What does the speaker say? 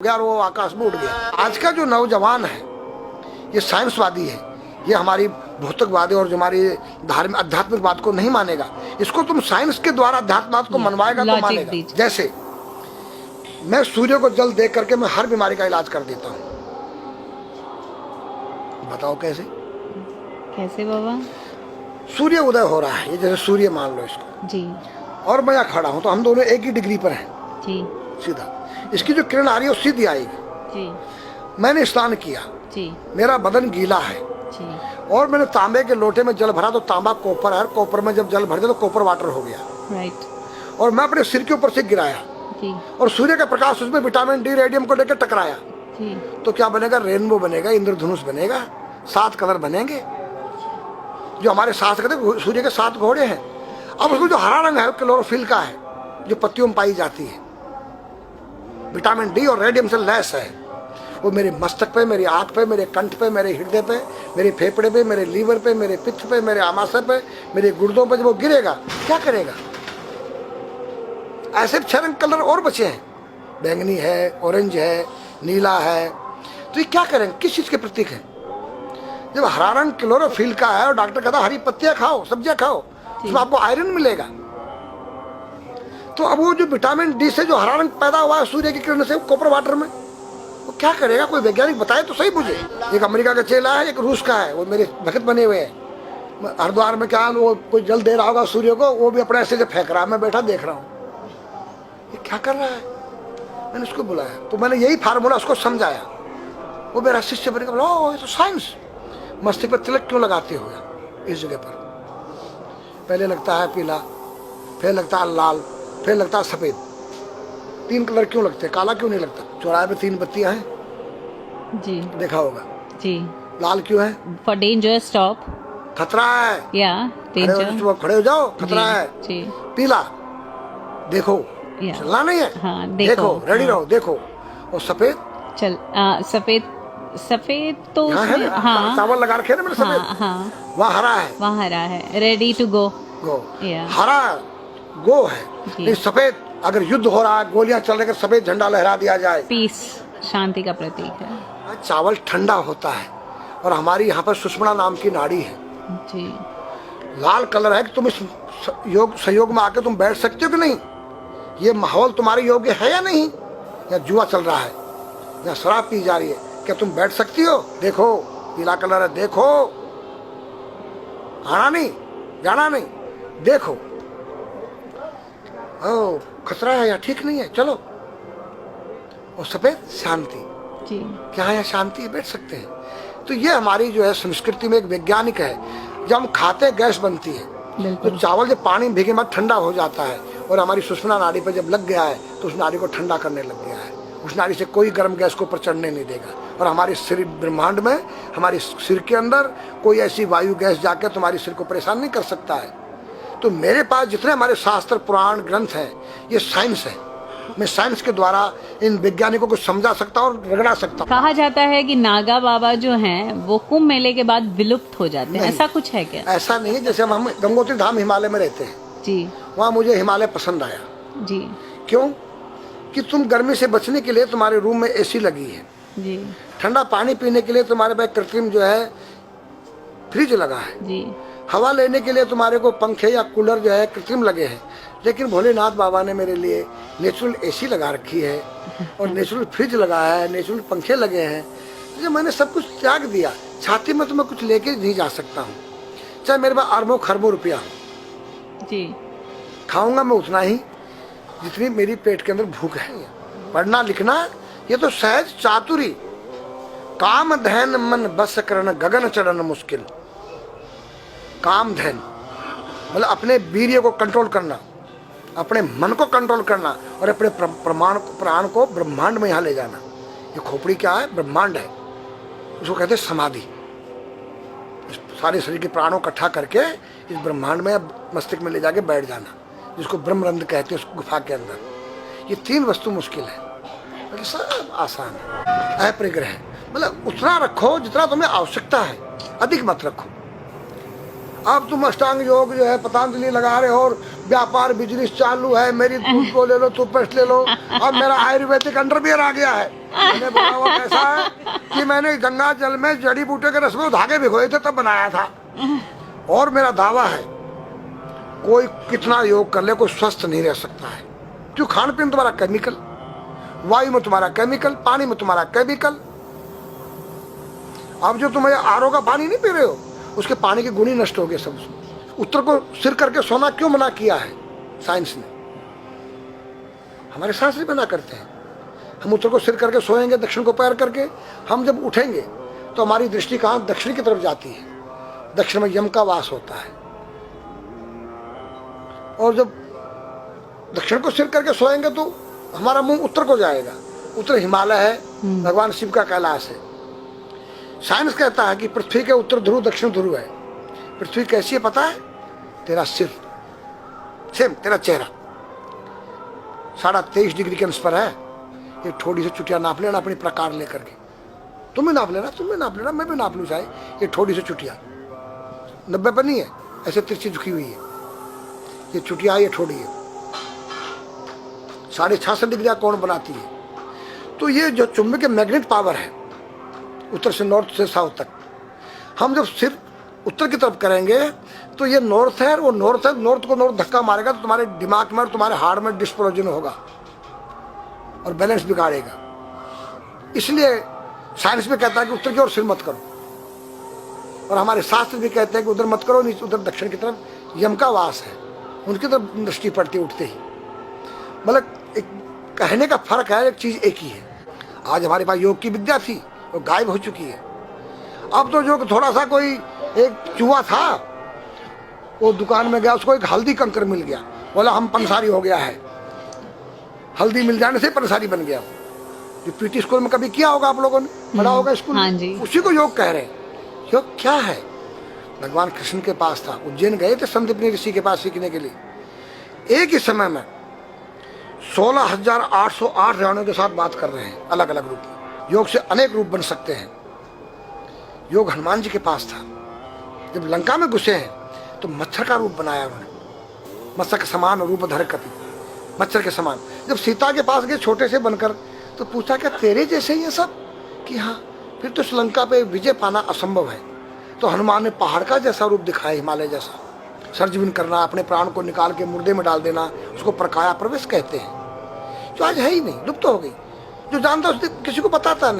गया और वो आकाश में उड़ गया। आज का जो नौजवान है ये साइंसवादी है, ये हमारी भौतिकवादी और जो हमारी धार्मिक आध्यात्मिक बात को नहीं मानेगा। इसको तुम साइंस के द्वारा अध्यात्म को मनवाएगा तो मानेगा। जैसे मैं सूर्य को जल देख करके मैं हर बीमारी का इलाज कर देता हूँ। बताओ कैसे? कैसे बाबा? सूर्य उदय हो रहा है, ये जैसे सूर्य मान लो इसको जी, और मैं यहाँ खड़ा हूँ तो हम दोनों एक ही डिग्री पर हैं जी, सीधा। इसकी जो किरण आ रही है वो सीधी आएगी। जी, मैंने स्नान किया, जी, मेरा बदन गीला है जी, और मैंने तांबे के लोटे में जल भरा तो तांबा कॉपर है, कॉपर में जब जल भर दिया तो कॉपर वाटर हो गया। राइट। और मैं अपने सिर के ऊपर से गिराया जी, और सूर्य का प्रकाश उसमें विटामिन डी रेडियम को लेकर टकराया जी, तो क्या बनेगा? रेनबो बनेगा, इंद्रधनुष बनेगा, 7 कलर बनेंगे। जो हमारे 7 कहते सूर्य के 7 घोड़े हैं। अब उसमें जो हरा रंग है क्लोरोफिल का है, जो पत्तियों में पाई जाती है, विटामिन डी और रेडियम से लैस है। वो मेरे मस्तक पे, मेरी आंख पे, मेरे कंठ पे, मेरे हृदय पे, मेरे फेफड़े पे, मेरे लीवर पे, मेरे पित्त पे, मेरे आमाशय पे, मेरे गुर्दों पे जब वो गिरेगा क्या करेगा? ऐसे 6 रंग कलर और बचे हैं, बैंगनी है, ऑरेंज है, नीला है। तो ये क्या करेंगे? किस चीज के प्रतीक है? जब हरा रंग क्लोरोफिल का है और डॉक्टर कहता हरी पत्तियां खाओ, सब्जियां खाओ, उसमें आपको आयरन मिलेगा। तो अब वो जो विटामिन डी से जो हरा रंग पैदा हुआ है सूर्य की किरण से कॉपर वाटर में, वो क्या करेगा? कोई वैज्ञानिक बताए तो सही मुझे। एक अमेरिका का चेला है, एक रूस का है, वो मेरे भक्त बने हुए हैं। हरिद्वार में क्या वो कोई जल दे रहा होगा सूर्य को, वो भी अपने ऐसे से फेंक रहा है, मैं बैठा देख रहा हूँ ये क्या कर रहा है। मैंने उसको बुलाया तो मैंने यही फार्मूला उसको समझाया। वो मेरा शिष्य बन गया, बोला ओ ये तो साइंस। मस्तिष्क पर तिलक क्यों लगाते हो इस जगह पर? पहले लगता है पीला, फिर लगता है लाल, फिर लगता है सफेद। 3 कलर क्यों लगते हैं? काला क्यों नहीं लगता? चौराहे पे 3 बत्तियां हैं, जी देखा होगा। जी। लाल क्यों है? फॉर डेंजर स्टॉप, खतरा है, या डेंजर, खड़े हो जाओ, खतरा है। जी। पीला देखो, चलना नहीं है, हाँ, देखो रेडी रहो, देखो। और सफेद चल, सफेद तो हाँ, चावल लगा रखे ना मैंने सफेद, हाँ, वहाँ हरा है, वहाँ हरा है, रेडी टू गो। हरा गो है। सफेद अगर युद्ध हो रहा है, गोलियां चल रही, सफेद झंडा लहरा दिया जाए, पीस, शांति का प्रतीक है। चावल ठंडा होता है। और हमारी यहाँ पर सुषमणा नाम की नाड़ी है जी। लाल कलर है कि तुम इस योग सहयोग में आके तुम बैठ सकते हो कि नहीं? ये माहौल तुम्हारे योग्य है या नहीं? या जुआ चल रहा है, या शराब पी जा रही है, क्या तुम बैठ सकती हो? देखो पीला कलर है, देखो, आना नहीं, जाना नहीं, देखो। ओ खतरा है या ठीक नहीं है, चलो। और सफेद शांति जी। क्या यहाँ शांति है, बैठ सकते हैं। तो ये हमारी जो है संस्कृति में एक वैज्ञानिक है। जब हम खाते हैं गैस बनती है, तो चावल जब पानी में भीगे बाद ठंडा हो जाता है और हमारी सुषुम्ना नाड़ी पर जब लग गया है तो उस नाड़ी को ठंडा करने लग गया है। उस नाड़ी से कोई गर्म गैस को ऊपर चढ़ने नहीं देगा। और हमारे सिर ब्रह्मांड में, हमारे सिर के अंदर कोई ऐसी वायु गैस जाकर तुम्हारे सिर को परेशान नहीं कर सकता है। तो मेरे पास जितने हमारे शास्त्र पुराण ग्रंथ हैं ये साइंस है। मैं साइंस के द्वारा इन वैज्ञानिकों को समझा सकता हूँ और रगड़ा सकता हूँ। कहा जाता है कि नागा बाबा जो हैं वो कुंभ मेले के बाद विलुप्त हो जाते हैं, ऐसा कुछ है क्या? ऐसा नहीं है। जैसे हम गंगोत्री धाम हिमालय में रहते हैं जी, वहाँ मुझे हिमालय पसंद आया जी। क्यों? कि तुम गर्मी से बचने के लिए तुम्हारे रूम में एसी लगी है जी, ठंडा पानी पीने के लिए तुम्हारे पास कृत्रिम जो है फ्रिज लगा है जी, हवा लेने के लिए तुम्हारे को पंखे या कूलर जो है कृत्रिम लगे हैं। लेकिन भोलेनाथ बाबा ने मेरे लिए नेचुरल एसी लगा रखी है और नेचुरल फ्रिज लगाया है, नेचुरल पंखे लगे हैं। तो मैंने सब कुछ त्याग दिया। छाती में तो मैं कुछ लेके नहीं जा सकता हूँ, चाहे मेरे पास अरबों खरबों रुपया हो। जी। खाऊंगा मैं उतना ही जितनी मेरी पेट के अंदर भूख है। पढ़ना लिखना ये तो सहज चातुरी, काम धैन मन बस करन गगन चढ़न मुश्किल। काम धैन मतलब अपने वीर्य को कंट्रोल करना, अपने मन को कंट्रोल करना और अपने प्राण को ब्रह्मांड में यहाँ ले जाना। ये खोपड़ी क्या है? ब्रह्मांड है। उसको कहते हैं समाधि। सारे शरीर के प्राणों इकट्ठा करके इस ब्रह्मांड में मस्तिष्क में ले जाके बैठ जाना, जिसको ब्रह्मरंध्र कहते हैं, उस गुफा के अंदर। ये 3 वस्तु मुश्किल है, बाकी सब आसान है। अपरिग्रह मतलब उतना रखो जितना तुम्हें आवश्यकता है, अधिक मत रखो। अब तुम अष्टांग योग जो है पतंजलि लगा रहे हो और व्यापार बिजनेस चालू है, मेरी दूध को ले लो, टूथपेस्ट ले लो, अब मेरा आयुर्वेदिक अंडरवियर आ गया है। मैंने बोला वो कैसा है कि मैंने गंगा जल में जड़ी बूटे के रस में धागे भिगोए थे तब बनाया था। और मेरा दावा है कोई कितना योग कर ले कोई स्वस्थ नहीं रह सकता है, क्यों? खान पीन तुम्हारा केमिकल, वायु में तुम्हारा केमिकल, पानी में तुम्हारा केमिकल। अब जो तुम आरओ का पानी नहीं पी रहे हो उसके पानी के गुण ही नष्ट हो गए सब। उत्तर को सिर करके सोना क्यों मना किया है साइंस ने? हमारे शास्त्र मना करते हैं। हम उत्तर को सिर करके सोएंगे, दक्षिण को पैर करके। हम जब उठेंगे तो हमारी दृष्टि कहाँ? दक्षिण की तरफ जाती है। दक्षिण में यम का वास होता है। और जब दक्षिण को सिर करके सोएंगे तो हमारा मुंह उत्तर को जाएगा। उत्तर हिमालय है, भगवान शिव का कैलाश है। साइंस कहता है कि पृथ्वी के उत्तर ध्रुव दक्षिण ध्रुव है। पृथ्वी कैसी है पता है? तेरा सिर, सेम तेरा चेहरा 23.5 डिग्री के अंश पर है। ये थोड़ी सी चुटिया नाप लेना अपनी प्रकार लेकर के। तुम भी नाप लेना, तुम भी नाप लेना, मैं भी नाप लूँ चाहे। ये थोड़ी सी चुटिया 90 पर नहीं है, ऐसे तिरछी झुकी हुई है। ये चुटिया, ये थोड़ी है 66.5 डिग्री का कोण बनाती है। तो ये जो चुंबक मैग्नेट पावर है उत्तर से नॉर्थ से साउथ तक, हम जब सिर उत्तर की तरफ करेंगे तो ये नॉर्थ है, वो नॉर्थ है। नॉर्थ को नॉर्थ धक्का मारेगा तो तुम्हारे दिमाग में और तुम्हारे हार्ट में डिस्प्रोजन होगा और बैलेंस बिगाड़ेगा। इसलिए साइंस में कहता है कि उत्तर की ओर सिर मत करो, और हमारे शास्त्र भी कहते हैं कि उधर मत करो, नीचे उधर दक्षिण की तरफ यम का वास है, उनकी तरफ दृष्टि पड़ती उठते ही। मतलब एक कहने का फर्क है, एक चीज एक ही है। आज हमारे पास योग की विद्या थी, वो गायब हो चुकी है। अब तो जो थोड़ा सा कोई एक चूहा था, वो दुकान में गया, उसको एक हल्दी कंकर मिल गया, बोला हम पंसारी हो गया है। हल्दी मिल जाने से पंसारी बन गया। जो पीटी स्कूल में कभी किया होगा आप लोगों ने, पढ़ा होगा स्कूल हाँ में, जी। उसी को योग कह रहे हैं। योग क्या है? भगवान कृष्ण के पास था, उज्जैन गए थे संदीपनी ऋषि के पास सीखने के लिए। एक ही समय में 16,808 रावणों के साथ बात कर रहे हैं, अलग अलग रूप। योग से अनेक रूप बन सकते हैं। योग हनुमान जी के पास था। जब लंका में घुसे हैं तो मच्छर का रूप बनाया उन्होंने, मत्स्य के समान रूप धर कपि, मच्छर के समान। जब सीता के पास गए छोटे से बनकर, तो पूछा क्या तेरे जैसे ये सब? कि हाँ। फिर तो श्रीलंका पे विजय पाना असंभव है। तो हनुमान ने पहाड़ का जैसा रूप दिखाया, हिमालय जैसा। सर्जविन करना, अपने प्राण को निकाल के मुर्दे में डाल देना, उसको प्रकाया प्रवेश कहते हैं, जो आज है ही नहीं, लुप्त हो गई। जो जानता उसने किसी को बताता नहीं।